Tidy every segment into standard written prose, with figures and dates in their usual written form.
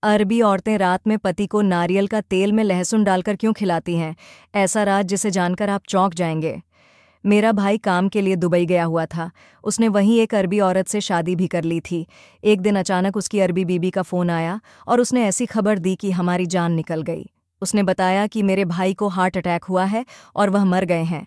अरबी औरतें रात में पति को नारियल का तेल में लहसुन डालकर क्यों खिलाती हैं? ऐसा राज जिसे जानकर आप चौंक जाएंगे। मेरा भाई काम के लिए दुबई गया हुआ था। उसने वहीं एक अरबी औरत से शादी भी कर ली थी। एक दिन अचानक उसकी अरबी बीबी का फ़ोन आया और उसने ऐसी खबर दी कि हमारी जान निकल गई। उसने बताया कि मेरे भाई को हार्ट अटैक हुआ है और वह मर गए हैं।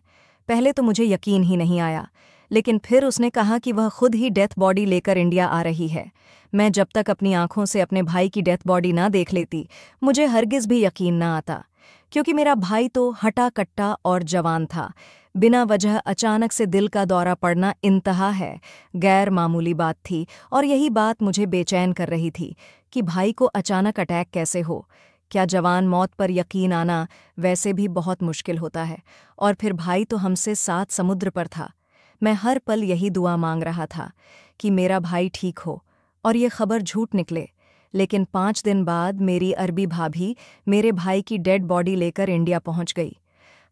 पहले तो मुझे यकीन ही नहीं आया, लेकिन फिर उसने कहा कि वह खुद ही डेथ बॉडी लेकर इंडिया आ रही है। मैं जब तक अपनी आंखों से अपने भाई की डेथ बॉडी ना देख लेती, मुझे हरगिज़ भी यकीन ना आता, क्योंकि मेरा भाई तो हटा कट्टा और जवान था। बिना वजह अचानक से दिल का दौरा पड़ना इंतहा है, गैर मामूली बात थी। और यही बात मुझे बेचैन कर रही थी कि भाई को अचानक अटैक कैसे हो। क्या जवान मौत पर यकीन आना वैसे भी बहुत मुश्किल होता है, और फिर भाई तो हमसे 7 समुद्र पर था। मैं हर पल यही दुआ मांग रहा था कि मेरा भाई ठीक हो और ये खबर झूठ निकले। लेकिन 5 दिन बाद मेरी अरबी भाभी मेरे भाई की डेड बॉडी लेकर इंडिया पहुंच गई।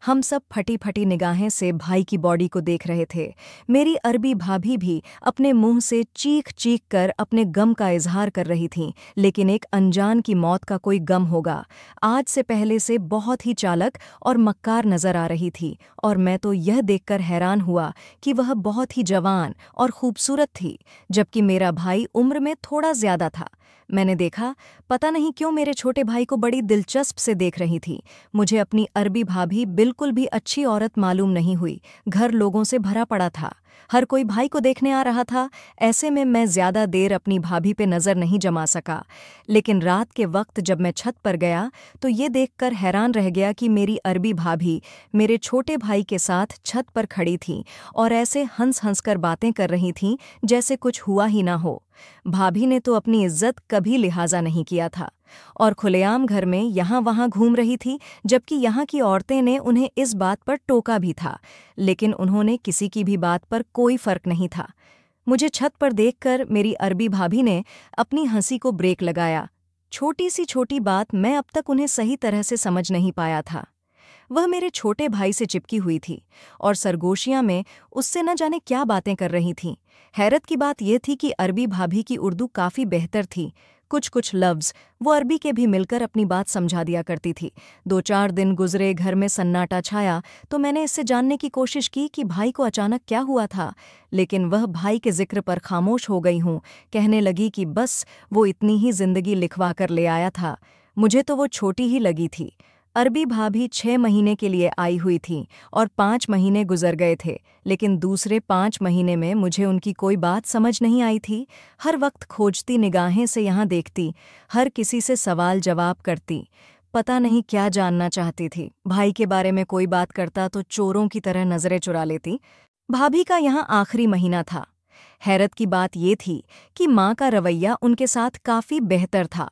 हम सब फटी फटी निगाहें से भाई की बॉडी को देख रहे थे। मेरी अरबी भाभी भी अपने मुंह से चीख चीख कर अपने गम का इजहार कर रही थीं, लेकिन एक अनजान की मौत का कोई गम होगा, आज से पहले से बहुत ही चालक और मक्कार नजर आ रही थी। और मैं तो यह देखकर हैरान हुआ कि वह बहुत ही जवान और खूबसूरत थी, जबकि मेरा भाई उम्र में थोड़ा ज्यादा था। मैंने देखा, पता नहीं क्यों मेरे छोटे भाई को बड़ी दिलचस्प से देख रही थी। मुझे अपनी अरबी भाभी बिल्कुल भी अच्छी औरत मालूम नहीं हुई। घर लोगों से भरा पड़ा था, हर कोई भाई को देखने आ रहा था। ऐसे में मैं ज्यादा देर अपनी भाभी पे नजर नहीं जमा सका। लेकिन रात के वक्त जब मैं छत पर गया तो ये देखकर हैरान रह गया कि मेरी अरबी भाभी मेरे छोटे भाई के साथ छत पर खड़ी थी और ऐसे हंस हंस कर बातें कर रही थीं जैसे कुछ हुआ ही ना हो। भाभी ने तो अपनी इज्जत कभी लिहाजा नहीं किया था और खुलेआम घर में यहाँ वहाँ घूम रही थी, जबकि यहाँ की औरतें ने उन्हें इस बात पर टोका भी था, लेकिन उन्होंने किसी की भी बात पर कोई फर्क नहीं था। मुझे छत पर देखकर मेरी अरबी भाभी ने अपनी हंसी को ब्रेक लगाया। छोटी सी छोटी बात मैं अब तक उन्हें सही तरह से समझ नहीं पाया था। वह मेरे छोटे भाई से चिपकी हुई थी और सरगोशियां में उससे न जाने क्या बातें कर रही थीं। हैरत की बात यह थी कि अरबी भाभी की उर्दू काफ़ी बेहतर थी। कुछ कुछ लफ्ज़ वो अरबी के भी मिलकर अपनी बात समझा दिया करती थी। 2-4 दिन गुजरे, घर में सन्नाटा छाया, तो मैंने इससे जानने की कोशिश की कि भाई को अचानक क्या हुआ था, लेकिन वह भाई के जिक्र पर खामोश हो गई हूँ। कहने लगी कि बस वो इतनी ही जिंदगी लिखवा कर ले आया था। मुझे तो वो छोटी ही लगी थी। अरबी भाभी 6 महीने के लिए आई हुई थीं और 5 महीने गुजर गए थे, लेकिन दूसरे 5 महीने में मुझे उनकी कोई बात समझ नहीं आई थी। हर वक्त खोजती निगाहें से यहाँ देखती, हर किसी से सवाल जवाब करती, पता नहीं क्या जानना चाहती थी। भाई के बारे में कोई बात करता तो चोरों की तरह नजरें चुरा लेती। भाभी का यहाँ आखिरी महीना था। हैरत की बात ये थी कि माँ का रवैया उनके साथ काफ़ी बेहतर था।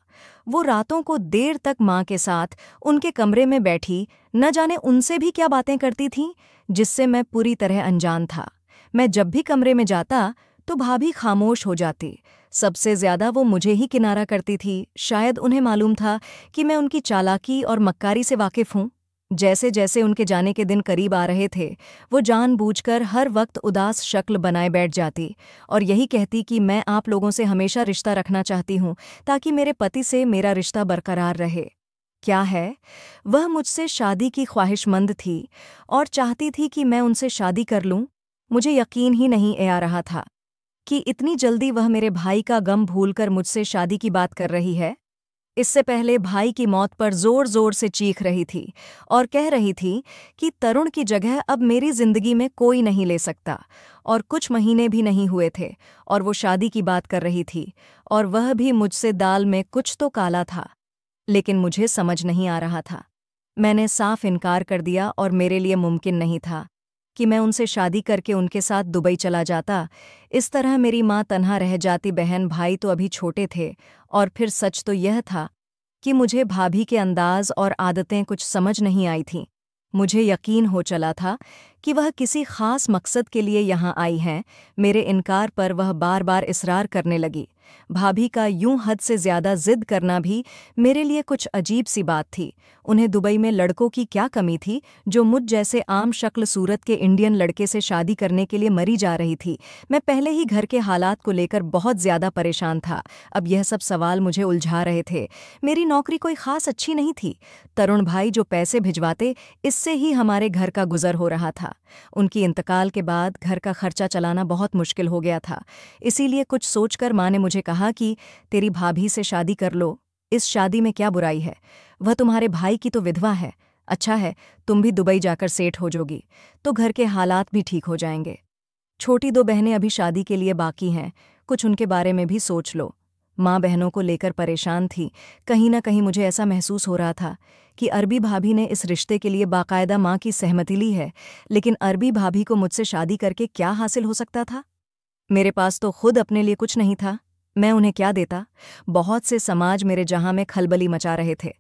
वो रातों को देर तक माँ के साथ उनके कमरे में बैठी न जाने उनसे भी क्या बातें करती थीं, जिससे मैं पूरी तरह अनजान था। मैं जब भी कमरे में जाता तो भाभी खामोश हो जाती। सबसे ज्यादा वो मुझे ही किनारा करती थी। शायद उन्हें मालूम था कि मैं उनकी चालाकी और मक्कारी से वाकिफ हूँ। जैसे जैसे उनके जाने के दिन करीब आ रहे थे, वो जानबूझकर हर वक्त उदास शक्ल बनाए बैठ जाती और यही कहती कि मैं आप लोगों से हमेशा रिश्ता रखना चाहती हूँ ताकि मेरे पति से मेरा रिश्ता बरकरार रहे। क्या है, वह मुझसे शादी की ख्वाहिशमंद थी और चाहती थी कि मैं उनसे शादी कर लूँ। मुझे यकीन ही नहीं आ रहा था कि इतनी जल्दी वह मेरे भाई का गम भूलकर मुझसे शादी की बात कर रही है। इससे पहले भाई की मौत पर जोर जोर से चीख रही थी और कह रही थी कि तरुण की जगह अब मेरी जिंदगी में कोई नहीं ले सकता। और कुछ महीने भी नहीं हुए थे और वो शादी की बात कर रही थी, और वह भी मुझसे दाल में कुछ तो काला था, लेकिन मुझे समझ नहीं आ रहा था। मैंने साफ इनकार कर दिया और मेरे लिए मुमकिन नहीं था कि मैं उनसे शादी करके उनके साथ दुबई चला जाता। इस तरह मेरी माँ तन्हा रह जाती। बहन भाई तो अभी छोटे थे, और फिर सच तो यह था कि मुझे भाभी के अंदाज और आदतें कुछ समझ नहीं आई थीं। मुझे यकीन हो चला था कि वह किसी खास मकसद के लिए यहाँ आई हैं। मेरे इनकार पर वह बार बार इसरार करने लगी। भाभी का यूं हद से ज्यादा जिद करना भी मेरे लिए कुछ अजीब सी बात थी। उन्हें दुबई में लड़कों की क्या कमी थी जो मुझ जैसे आम शक्ल सूरत के इंडियन लड़के से शादी करने के लिए मरी जा रही थी। मैं पहले ही घर के हालात को लेकर बहुत ज्यादा परेशान था, अब यह सब सवाल मुझे उलझा रहे थे। मेरी नौकरी कोई खास अच्छी नहीं थी। तरुण भाई जो पैसे भिजवाते, इससे ही हमारे घर का गुजर हो रहा था। उनकी इंतकाल के बाद घर का खर्चा चलाना बहुत मुश्किल हो गया था। इसीलिए कुछ सोचकर माँ ने मुझे कहा कि तेरी भाभी से शादी कर लो, इस शादी में क्या बुराई है, वह तुम्हारे भाई की तो विधवा है। अच्छा है, तुम भी दुबई जाकर सेठ हो जाओगी तो घर के हालात भी ठीक हो जाएंगे। छोटी 2 बहनें अभी शादी के लिए बाकी हैं, कुछ उनके बारे में भी सोच लो। माँ बहनों को लेकर परेशान थी। कहीं न कहीं मुझे ऐसा महसूस हो रहा था कि अरबी भाभी ने इस रिश्ते के लिए बाकायदा माँ की सहमति ली है, लेकिन अरबी भाभी को मुझसे शादी करके क्या हासिल हो सकता था? मेरे पास तो खुद अपने लिए कुछ नहीं था, मैं उन्हें क्या देता? बहुत से समाज मेरे जहां में खलबली मचा रहे थे,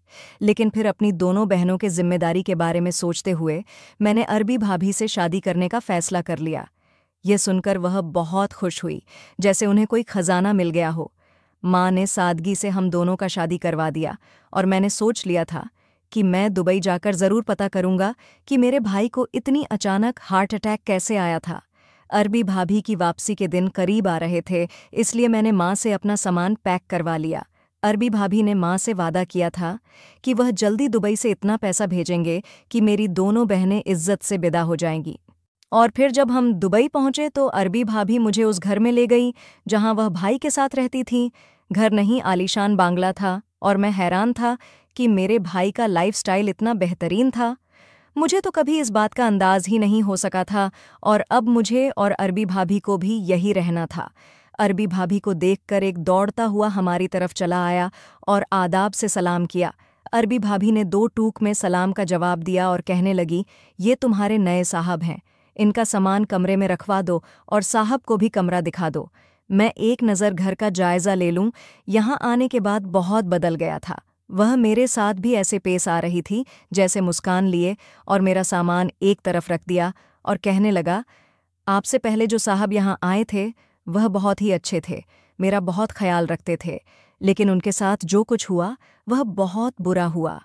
लेकिन फिर अपनी दोनों बहनों के जिम्मेदारी के बारे में सोचते हुए मैंने अरबी भाभी से शादी करने का फैसला कर लिया। यह सुनकर वह बहुत खुश हुई, जैसे उन्हें कोई खजाना मिल गया हो। माँ ने सादगी से हम दोनों का शादी करवा दिया और मैंने सोच लिया था कि मैं दुबई जाकर ज़रूर पता करूंगा कि मेरे भाई को इतनी अचानक हार्ट अटैक कैसे आया था। अरबी भाभी की वापसी के दिन करीब आ रहे थे, इसलिए मैंने माँ से अपना सामान पैक करवा लिया। अरबी भाभी ने माँ से वादा किया था कि वह जल्दी दुबई से इतना पैसा भेजेंगे कि मेरी दोनों बहनें इज्जत से विदा हो जाएंगी। और फिर जब हम दुबई पहुंचे तो अरबी भाभी मुझे उस घर में ले गई जहां वह भाई के साथ रहती थीं। घर नहीं, आलीशान बांग्ला था और मैं हैरान था कि मेरे भाई का लाइफस्टाइल इतना बेहतरीन था। मुझे तो कभी इस बात का अंदाज ही नहीं हो सका था और अब मुझे और अरबी भाभी को भी यही रहना था। अरबी भाभी को देखकर एक दौड़ता हुआ हमारी तरफ चला आया और आदाब से सलाम किया। अरबी भाभी ने 2 टूक में सलाम का जवाब दिया और कहने लगी, ये तुम्हारे नए साहब हैं, इनका सामान कमरे में रखवा दो और साहब को भी कमरा दिखा दो। मैं एक नज़र घर का जायज़ा ले लूं। यहाँ आने के बाद बहुत बदल गया था। वह मेरे साथ भी ऐसे पेश आ रही थी जैसे मुस्कान लिए और मेरा सामान एक तरफ रख दिया और कहने लगा, आपसे पहले जो साहब यहाँ आए थे वह बहुत ही अच्छे थे, मेरा बहुत ख्याल रखते थे, लेकिन उनके साथ जो कुछ हुआ वह बहुत बुरा हुआ।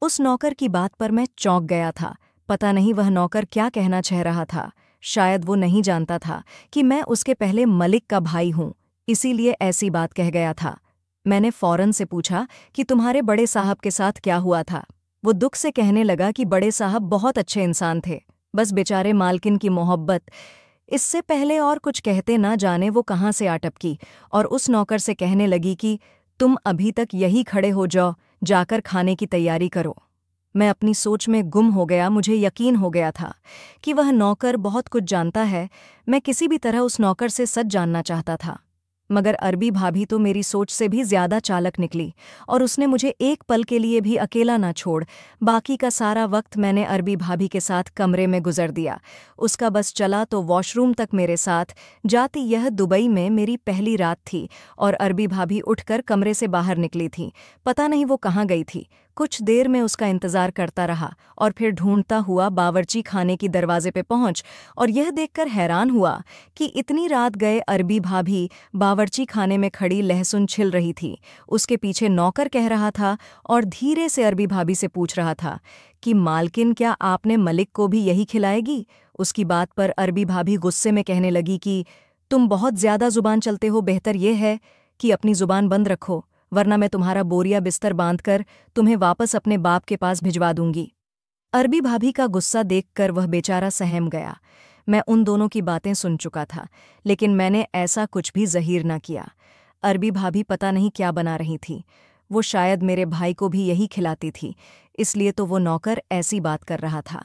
उस नौकर की बात पर मैं चौंक गया था। पता नहीं वह नौकर क्या कहना चाह रहा था। शायद वो नहीं जानता था कि मैं उसके पहले मलिक का भाई हूँ, इसीलिए ऐसी बात कह गया था। मैंने फौरन से पूछा कि तुम्हारे बड़े साहब के साथ क्या हुआ था? वो दुख से कहने लगा कि बड़े साहब बहुत अच्छे इंसान थे, बस बेचारे मालकिन की मोहब्बत। इससे पहले और कुछ कहते ना जाने वो कहाँ से आ टपकी और उस नौकर से कहने लगी कि तुम अभी तक यही खड़े हो जाओ, जाकर खाने की तैयारी करो। मैं अपनी सोच में गुम हो गया। मुझे यकीन हो गया था कि वह नौकर बहुत कुछ जानता है। मैं किसी भी तरह उस नौकर से सच जानना चाहता था, मगर अरबी भाभी तो मेरी सोच से भी ज्यादा चालक निकली और उसने मुझे एक पल के लिए भी अकेला ना छोड़ बाकी का सारा वक्त मैंने अरबी भाभी के साथ कमरे में गुजर दिया। उसका बस चला तो वॉशरूम तक मेरे साथ जाती। यह दुबई में मेरी पहली रात थी और अरबी भाभी उठकर कमरे से बाहर निकली थी। पता नहीं वो कहाँ गई थी। कुछ देर में उसका इंतजार करता रहा और फिर ढूंढता हुआ बावर्ची खाने की दरवाजे पे पहुंच और यह देखकर हैरान हुआ कि इतनी रात गए अरबी भाभी बावर्ची खाने में खड़ी लहसुन छिल रही थी। उसके पीछे नौकर कह रहा था और धीरे से अरबी भाभी से पूछ रहा था कि मालकिन, क्या आपने मलिक को भी यही खिलाएगी? उसकी बात पर अरबी भाभी गुस्से में कहने लगी कि तुम बहुत ज्यादा जुबान चलते हो, बेहतर यह है कि अपनी जुबान बंद रखो, वरना मैं तुम्हारा बोरिया बिस्तर बांधकर तुम्हें वापस अपने बाप के पास भिजवा दूंगी। अरबी भाभी का गुस्सा देखकर वह बेचारा सहम गया। मैं उन दोनों की बातें सुन चुका था, लेकिन मैंने ऐसा कुछ भी ज़हीर न किया। अरबी भाभी पता नहीं क्या बना रही थी। वो शायद मेरे भाई को भी यही खिलाती थी, इसलिए तो वो नौकर ऐसी बात कर रहा था।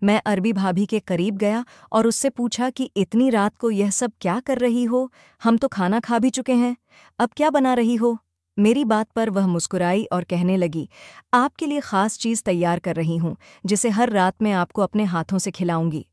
मैं अरबी भाभी के करीब गया और उससे पूछा कि इतनी रात को यह सब क्या कर रही हो? हम तो खाना खा भी चुके हैं, अब क्या बना रही हो? मेरी बात पर वह मुस्कुराई और कहने लगी, आपके लिए ख़ास चीज़ तैयार कर रही हूँ, जिसे हर रात मैं आपको अपने हाथों से खिलाऊंगी।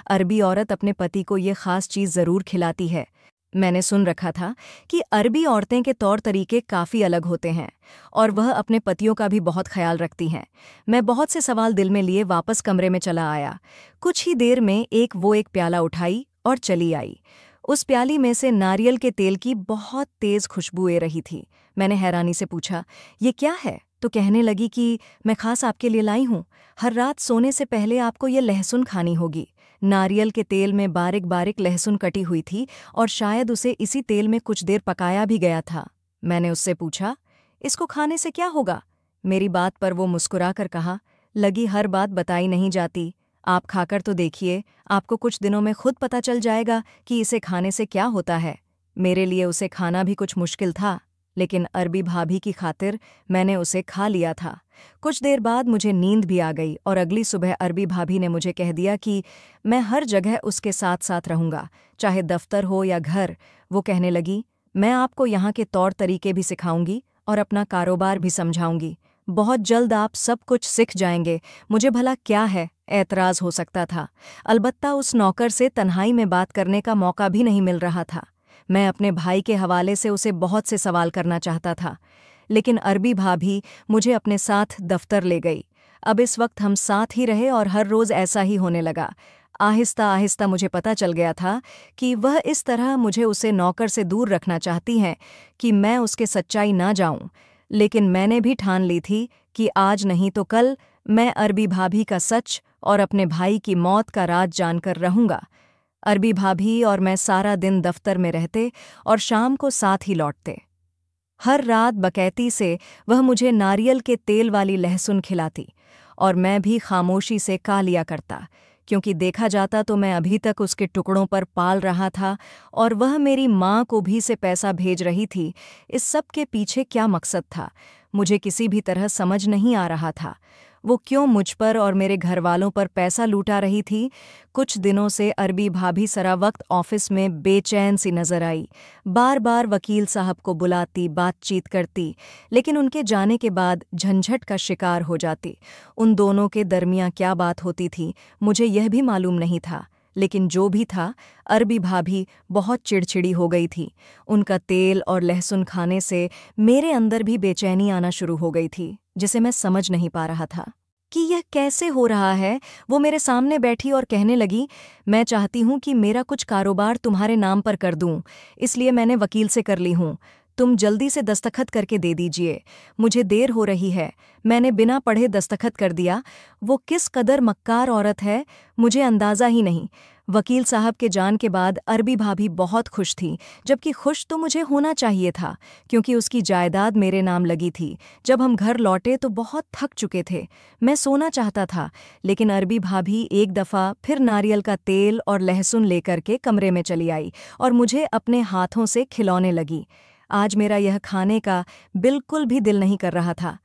अरबी औरत अपने पति को ये ख़ास चीज़ ज़रूर खिलाती है। मैंने सुन रखा था कि अरबी औरतें के तौर तरीके काफ़ी अलग होते हैं और वह अपने पतियों का भी बहुत ख्याल रखती हैं। मैं बहुत से सवाल दिल में लिए वापस कमरे में चला आया। कुछ ही देर में एक प्याला उठाई और चली आई। उस प्याली में से नारियल के तेल की बहुत तेज़ खुशबू आ रही थी। मैंने हैरानी से पूछा, ये क्या है? तो कहने लगी कि मैं खास आपके लिए लाई हूँ। हर रात सोने से पहले आपको ये लहसुन खानी होगी। नारियल के तेल में बारीक बारीक लहसुन कटी हुई थी और शायद उसे इसी तेल में कुछ देर पकाया भी गया था। मैंने उससे पूछा, इसको खाने से क्या होगा? मेरी बात पर वो मुस्कुराकर कहा, लगी हर बात बताई नहीं जाती। आप खाकर तो देखिए, आपको कुछ दिनों में खुद पता चल जाएगा कि इसे खाने से क्या होता है। मेरे लिए उसे खाना भी कुछ मुश्किल था, लेकिन अरबी भाभी की खातिर मैंने उसे खा लिया था। कुछ देर बाद मुझे नींद भी आ गई और अगली सुबह अरबी भाभी ने मुझे कह दिया कि मैं हर जगह उसके साथ साथ रहूंगा, चाहे दफ्तर हो या घर। वो कहने लगी, मैं आपको यहाँ के तौर तरीके भी सिखाऊंगी और अपना कारोबार भी समझाऊंगी। बहुत जल्द आप सब कुछ सीख जाएंगे। मुझे भला क्या है, ऐतराज़ हो सकता था। अलबत्ता उस नौकर से तन्हाई में बात करने का मौका भी नहीं मिल रहा था। मैं अपने भाई के हवाले से उसे बहुत से सवाल करना चाहता था, लेकिन अरबी भाभी मुझे अपने साथ दफ्तर ले गई। अब इस वक्त हम साथ ही रहे और हर रोज़ ऐसा ही होने लगा। आहिस्ता आहिस्ता मुझे पता चल गया था कि वह इस तरह मुझे उसे नौकर से दूर रखना चाहती हैं कि मैं उसके सच्चाई ना जाऊं। लेकिन मैंने भी ठान ली थी कि आज नहीं तो कल मैं अरबी भाभी का सच और अपने भाई की मौत का राज जानकर रहूंगा। अरबी भाभी और मैं सारा दिन दफ्तर में रहते और शाम को साथ ही लौटते। हर रात बकैती से वह मुझे नारियल के तेल वाली लहसुन खिलाती और मैं भी खामोशी से खा लिया करता, क्योंकि देखा जाता तो मैं अभी तक उसके टुकड़ों पर पाल रहा था और वह मेरी माँ को भी से पैसा भेज रही थी। इस सब के पीछे क्या मकसद था, मुझे किसी भी तरह समझ नहीं आ रहा था। वो क्यों मुझ पर और मेरे घरवालों पर पैसा लूटा रही थी? कुछ दिनों से अरबी भाभी सरा वक्त ऑफिस में बेचैन सी नजर आई। बार बार वकील साहब को बुलाती, बातचीत करती, लेकिन उनके जाने के बाद झंझट का शिकार हो जाती। उन दोनों के दरमियां क्या बात होती थी मुझे यह भी मालूम नहीं था, लेकिन जो भी था, अरबी भाभी बहुत चिड़चिड़ी हो गई थी। उनका तेल और लहसुन खाने से मेरे अंदर भी बेचैनी आना शुरू हो गई थी, जिसे मैं समझ नहीं पा रहा था कि यह कैसे हो रहा है। वो मेरे सामने बैठी और कहने लगी, मैं चाहती हूँ कि मेरा कुछ कारोबार तुम्हारे नाम पर कर दूँ, इसलिए मैंने वकील से कर ली हूँ। तुम जल्दी से दस्तखत करके दे दीजिए, मुझे देर हो रही है। मैंने बिना पढ़े दस्तखत कर दिया। वो किस कदर मक्कार औरत है, मुझे अंदाज़ा ही नहीं। वकील साहब के जान के बाद अरबी भाभी बहुत खुश थी, जबकि खुश तो मुझे होना चाहिए था, क्योंकि उसकी जायदाद मेरे नाम लगी थी। जब हम घर लौटे तो बहुत थक चुके थे, मैं सोना चाहता था, लेकिन अरबी भाभी एक दफ़ा फिर नारियल का तेल और लहसुन लेकर के कमरे में चली आई और मुझे अपने हाथों से खिलौने लगी। आज मेरा यह खाने का बिल्कुल भी दिल नहीं कर रहा था।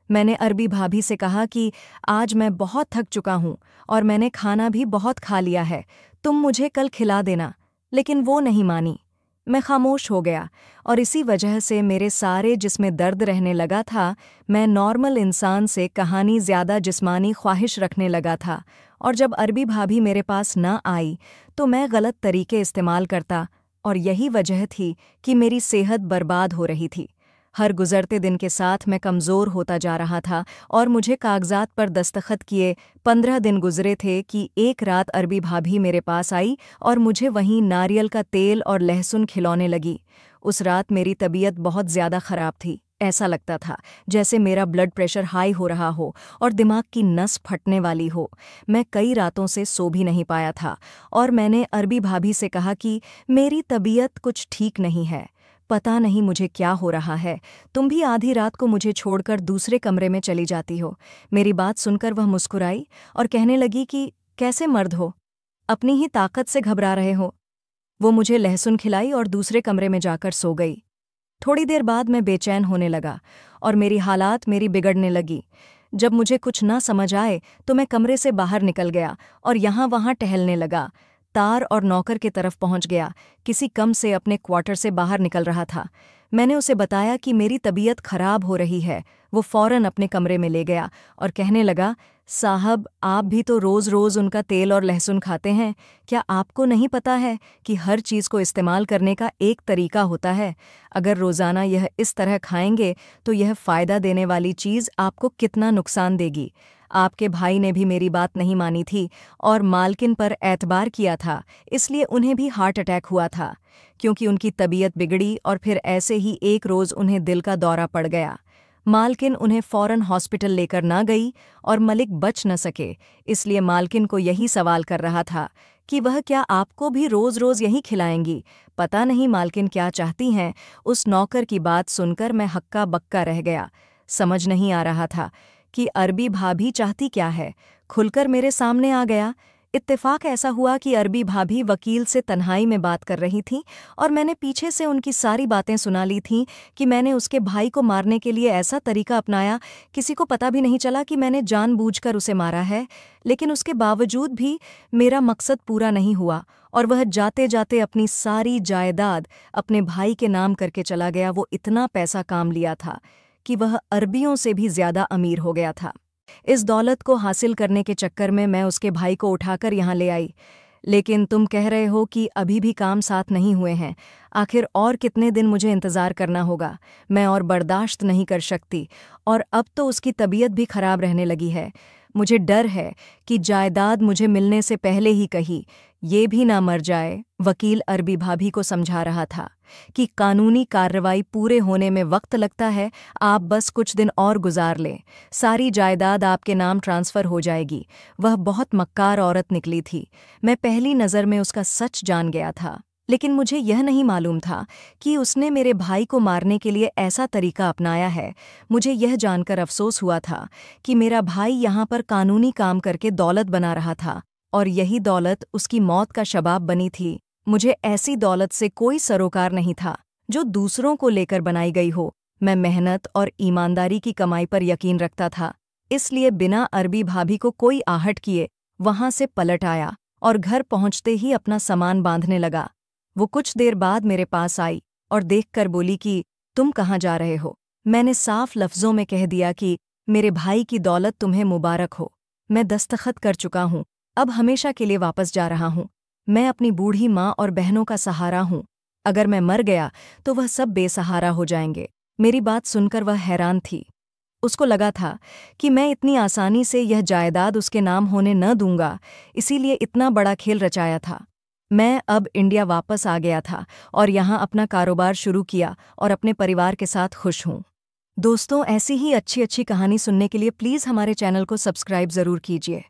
मैंने अरबी भाभी से कहा कि आज मैं बहुत थक चुका हूँ और मैंने खाना भी बहुत खा लिया है, तुम मुझे कल खिला देना। लेकिन वो नहीं मानी। मैं खामोश हो गया और इसी वजह से मेरे सारे जिस्म दर्द रहने लगा था। मैं नॉर्मल इंसान से कहानी ज़्यादा जिस्मानी ख्वाहिश रखने लगा था, और जब अरबी भाभी मेरे पास न आई तो मैं गलत तरीके इस्तेमाल करता, और यही वजह थी कि मेरी सेहत बर्बाद हो रही थी। हर गुजरते दिन के साथ मैं कमज़ोर होता जा रहा था और मुझे कागजात पर दस्तखत किए 15 दिन गुजरे थे कि एक रात अरबी भाभी मेरे पास आई और मुझे वहीं नारियल का तेल और लहसुन खिलौने लगी। उस रात मेरी तबीयत बहुत ज़्यादा ख़राब थी। ऐसा लगता था जैसे मेरा ब्लड प्रेशर हाई हो रहा हो और दिमाग की नस फटने वाली हो। मैं कई रातों से सो भी नहीं पाया था और मैंने अरबी भाभी से कहा कि मेरी तबीयत कुछ ठीक नहीं है, पता नहीं मुझे क्या हो रहा है। तुम भी आधी रात को मुझे छोड़कर दूसरे कमरे में चली जाती हो। मेरी बात सुनकर वह मुस्कुराई और कहने लगी कि कैसे मर्द हो, अपनी ही ताकत से घबरा रहे हो। वो मुझे लहसुन खिलाई और दूसरे कमरे में जाकर सो गई। थोड़ी देर बाद मैं बेचैन होने लगा और मेरी हालात बिगड़ने लगी। जब मुझे कुछ ना समझ आए तो मैं कमरे से बाहर निकल गया और यहाँ वहाँ टहलने लगा। तार और नौकर की तरफ पहुंच गया। किसी कम से अपने क्वार्टर से बाहर निकल रहा था। मैंने उसे बताया कि मेरी तबीयत खराब हो रही है। वो फौरन अपने कमरे में ले गया और कहने लगा, साहब, आप भी तो रोज़-रोज़ उनका तेल और लहसुन खाते हैं। क्या आपको नहीं पता है कि हर चीज़ को इस्तेमाल करने का एक तरीका होता है? अगर रोज़ाना यह इस तरह खाएंगे तो यह फ़ायदा देने वाली चीज़ आपको कितना नुकसान देगी। आपके भाई ने भी मेरी बात नहीं मानी थी और मालकिन पर एतबार किया था, इसलिए उन्हें भी हार्ट अटैक हुआ था। क्योंकि उनकी तबीयत बिगड़ी और फिर ऐसे ही एक रोज़ उन्हें दिल का दौरा पड़ गया। मालकिन उन्हें फ़ौरन हॉस्पिटल लेकर ना गई और मलिक बच न सके, इसलिए मालकिन को यही सवाल कर रहा था कि वह क्या आपको भी रोज़-रोज़ यही खिलाएंगी। पता नहीं मालकिन क्या चाहती हैं। उस नौकर की बात सुनकर मैं हक्का-बक्का रह गया। समझ नहीं आ रहा था कि अरबी भाभी चाहती क्या है। खुलकर मेरे सामने आ गया। इत्तेफाक ऐसा हुआ कि अरबी भाभी वकील से तन्हाई में बात कर रही थीं और मैंने पीछे से उनकी सारी बातें सुना ली थीं कि मैंने उसके भाई को मारने के लिए ऐसा तरीका अपनाया, किसी को पता भी नहीं चला कि मैंने जानबूझकर उसे मारा है। लेकिन उसके बावजूद भी मेरा मकसद पूरा नहीं हुआ और वह जाते जाते अपनी सारी जायदाद अपने भाई के नाम करके चला गया। वो इतना पैसा काम लिया था कि वह अरबियों से भी ज़्यादा अमीर हो गया था। इस दौलत को हासिल करने के चक्कर में मैं उसके भाई को उठाकर यहाँ ले आई। लेकिन तुम कह रहे हो कि अभी भी काम साथ नहीं हुए हैं। आखिर और कितने दिन मुझे इंतज़ार करना होगा? मैं और बर्दाश्त नहीं कर सकती और अब तो उसकी तबीयत भी खराब रहने लगी है। मुझे डर है कि जायदाद मुझे मिलने से पहले ही कहीं ये भी ना मर जाए। वकील अरबी भाभी को समझा रहा था कि कानूनी कार्रवाई पूरे होने में वक्त लगता है, आप बस कुछ दिन और गुजार लें, सारी जायदाद आपके नाम ट्रांसफ़र हो जाएगी। वह बहुत मक्कार औरत निकली थी। मैं पहली नज़र में उसका सच जान गया था, लेकिन मुझे यह नहीं मालूम था कि उसने मेरे भाई को मारने के लिए ऐसा तरीका अपनाया है। मुझे यह जानकर अफसोस हुआ था कि मेरा भाई यहाँ पर कानूनी काम करके दौलत बना रहा था और यही दौलत उसकी मौत का शबाब बनी थी। मुझे ऐसी दौलत से कोई सरोकार नहीं था जो दूसरों को लेकर बनाई गई हो। मैं मेहनत और ईमानदारी की कमाई पर यकीन रखता था, इसलिए बिना अरबी भाभी को कोई आहट किए वहां से पलट आया और घर पहुंचते ही अपना सामान बांधने लगा। वो कुछ देर बाद मेरे पास आई और देखकर बोली कि तुम कहाँ जा रहे हो? मैंने साफ लफ्ज़ों में कह दिया कि मेरे भाई की दौलत तुम्हें मुबारक हो। मैं दस्तखत कर चुका हूँ, अब हमेशा के लिए वापस जा रहा हूँ। मैं अपनी बूढ़ी माँ और बहनों का सहारा हूँ। अगर मैं मर गया तो वह सब बेसहारा हो जाएंगे। मेरी बात सुनकर वह हैरान थी। उसको लगा था कि मैं इतनी आसानी से यह जायदाद उसके नाम होने न दूंगा, इसीलिए इतना बड़ा खेल रचाया था। मैं अब इंडिया वापस आ गया था और यहाँ अपना कारोबार शुरू किया और अपने परिवार के साथ खुश हूँ। दोस्तों, ऐसी ही अच्छी अच्छी कहानी सुनने के लिए प्लीज़ हमारे चैनल को सब्सक्राइब ज़रूर कीजिए।